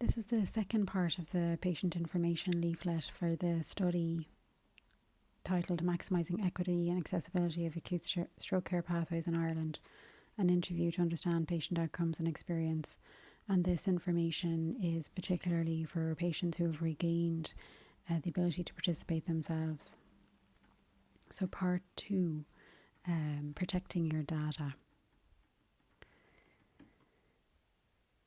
This is the second part of the patient information leaflet for the study titled Maximising Equity and Accessibility of Acute Stroke Care Pathways in Ireland, an interview to understand patient outcomes and experience. And this information is particularly for patients who have regained the ability to participate themselves. So part 2, protecting your data.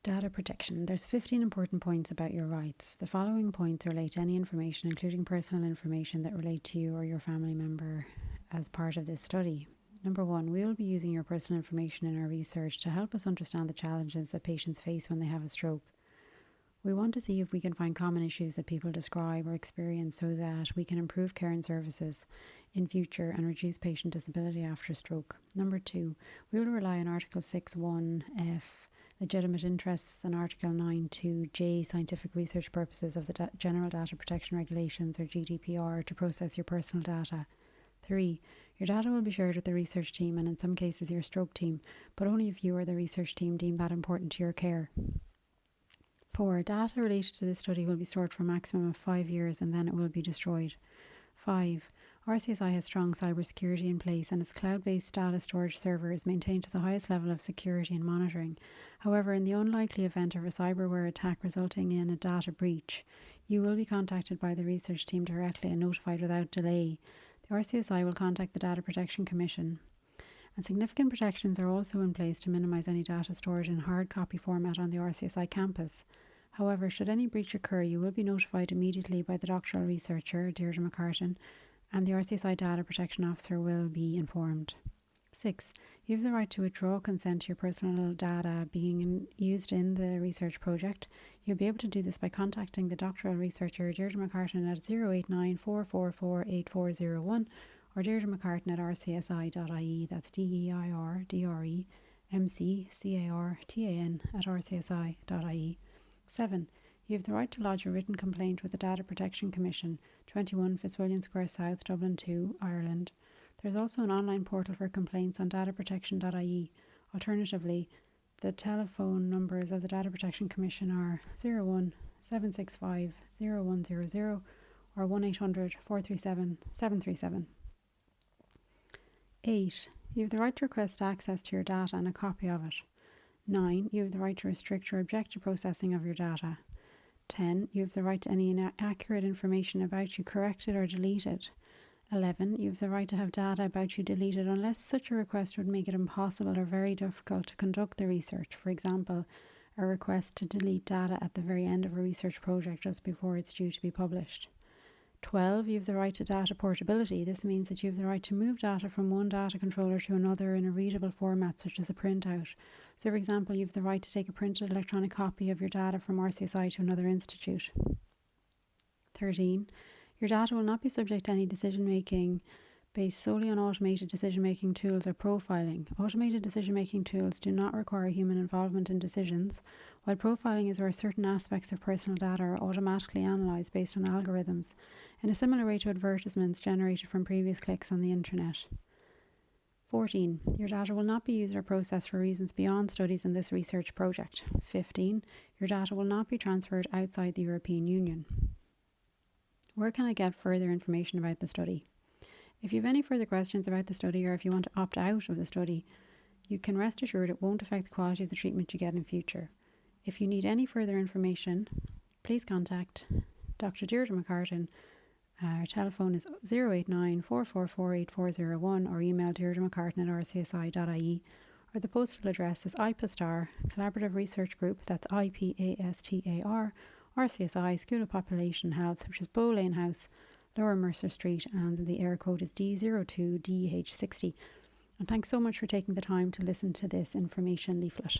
Data protection. There's 15 important points about your rights. The following points relate to any information, including personal information that relate to you or your family member as part of this study. Number 1, we will be using your personal information in our research to help us understand the challenges that patients face when they have a stroke. We want to see if we can find common issues that people describe or experience so that we can improve care and services in future and reduce patient disability after stroke. Number 2, we will rely on Article 6.1(f) legitimate interests and Article 9.2(j) scientific research purposes of the General Data Protection Regulations or GDPR to process your personal data. 3, your data will be shared with the research team and in some cases your stroke team, but only if you or the research team deem that important to your care. 4, data related to this study will be stored for a maximum of 5 years and then it will be destroyed. 5, RCSI has strong cybersecurity in place and its cloud-based data storage server is maintained to the highest level of security and monitoring. However, in the unlikely event of a cyberware attack resulting in a data breach, you will be contacted by the research team directly and notified without delay. The RCSI will contact the Data Protection Commission. And significant protections are also in place to minimise any data stored in hard copy format on the RCSI campus. However, should any breach occur, you will be notified immediately by the doctoral researcher, Deirdre McCartan, and the RCSI Data Protection Officer will be informed. 6, you have the right to withdraw consent to your personal data being used in the research project. You'll be able to do this by contacting the doctoral researcher, Deirdre McCartan, at 089 444 8401 or Deirdre McCartan at rcsi.ie, that's DEIRDRE MCCARTAN at rcsi.ie. 7, you have the right to lodge a written complaint with the Data Protection Commission, 21 Fitzwilliam Square South, Dublin 2, Ireland. There's also an online portal for complaints on dataprotection.ie. Alternatively, the telephone numbers of the Data Protection Commission are 01 765 0100 or 1800 437 737. 8, you have the right to request access to your data and a copy of it. 9, you have the right to restrict or object to processing of your data. 10, you have the right to any inaccurate information about you corrected or deleted. 11, you have the right to have data about you deleted unless such a request would make it impossible or very difficult to conduct the research. For example, a request to delete data at the very end of a research project just before it's due to be published. 12, you have the right to data portability. This means that you have the right to move data from one data controller to another in a readable format such as a printout. So for example, you have the right to take a printed electronic copy of your data from RCSI to another institute. 13, your data will not be subject to any decision making based solely on automated decision making tools or profiling. Automated decision making tools do not require human involvement in decisions, while profiling is where certain aspects of personal data are automatically analysed based on algorithms, in a similar way to advertisements generated from previous clicks on the internet. 14, your data will not be used or processed for reasons beyond studies in this research project. 15, your data will not be transferred outside the European Union. Where can I get further information about the study? If you have any further questions about the study or if you want to opt out of the study, you can rest assured it won't affect the quality of the treatment you get in future. If you need any further information, please contact Dr. Deirdre McCartan. Our telephone is 089 444 8401 or email deirdremccartan@rcsi.ie, or the postal address is IPASTAR, Collaborative Research Group, that's IPASTAR, RCSI, School of Population Health, which is Bow Lane House, Lower Mercer Street, and the area code is D02DH60. And thanks so much for taking the time to listen to this information leaflet.